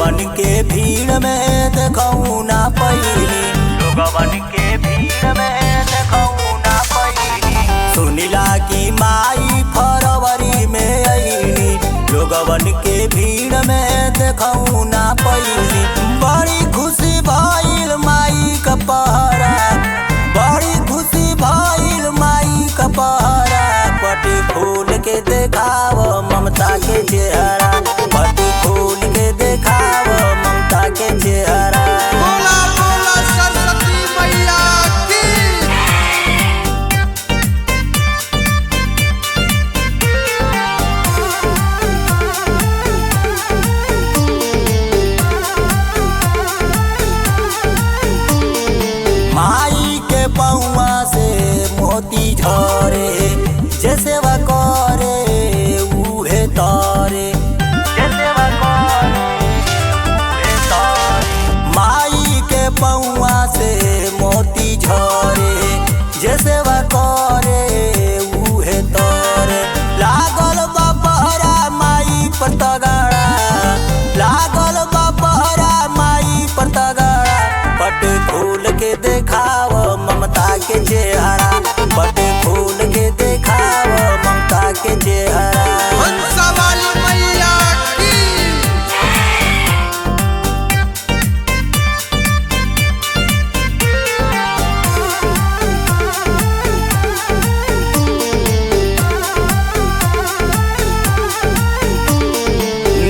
लोगवन के भीड़ में देखऊ ना पैनी, लोगवन के भीड़ में देखऊ ना पैनी। सुनिला की माई फरवरी में आईनी, लोगवन के भीड़ में देखऊ ना पैनी। बड़ी खुशी भइल माई का पहरा, बड़ी खुशी भइल माई का पहरा। पटी खोल के देखाव ममता के चेहरा, पटी खोल के देखाव ममता के चेहरा। बोला बोला सरस्वती मैया की। माई के पौआ से मोती झरे, जैसे वा करे उहे तारे, जैसे वा करे उहे तारे। माई के पौआ से मोती झरे, जैसे वा करे उहे तारे। लागल बा पहरा माई पर तगड़ा, लागल बा पहरा माई पर तगड़ा। पट खोल के देखाव ममता के चेहरा, पट खोल के देखाव ममता के चेहरा। हंसा वाली मैया की।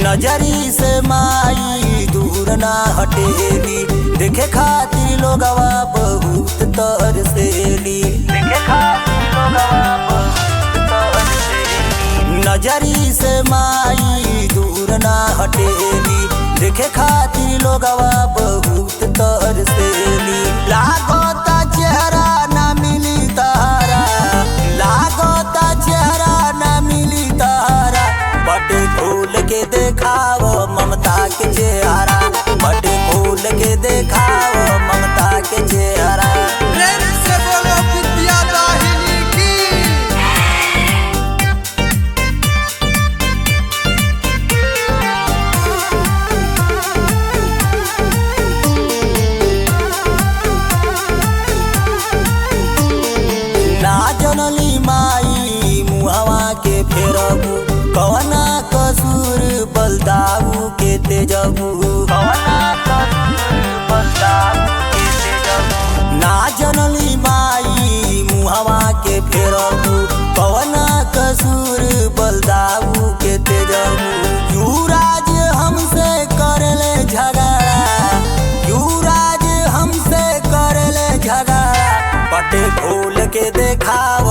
नजरी से माई दूर ना हटेली, देखे खातिर लोगवा बहुत तरसेली, देखे खातिर लोगवा बहुत तरसेली। नजरी से माई दूर ना हटेली, देखे खातिर लोगवा बहुत तरसेली। लागता चेहरा ना मिली तारा, लागता चेहरा ना मिली तारा। पट खोल के देखाव ममता के चेहरा, पट खोल के देखाव ममता के चेहरा। प्रेम से बोलो विद्या दाहिनी की। ना जनली माई मुहवा के फेरबू, कवना कसूर बलदाऊ के तेजबू, कवना कसूर बलदाऊ के तेजबू। ना जनली माई मुहवा के फेरबू, कवना कसूर बलदाऊ के तेजबू। युवराज हमसे करले झगड़ा, युवराज हमसे करले झगड़ा। पट खोल के देखाव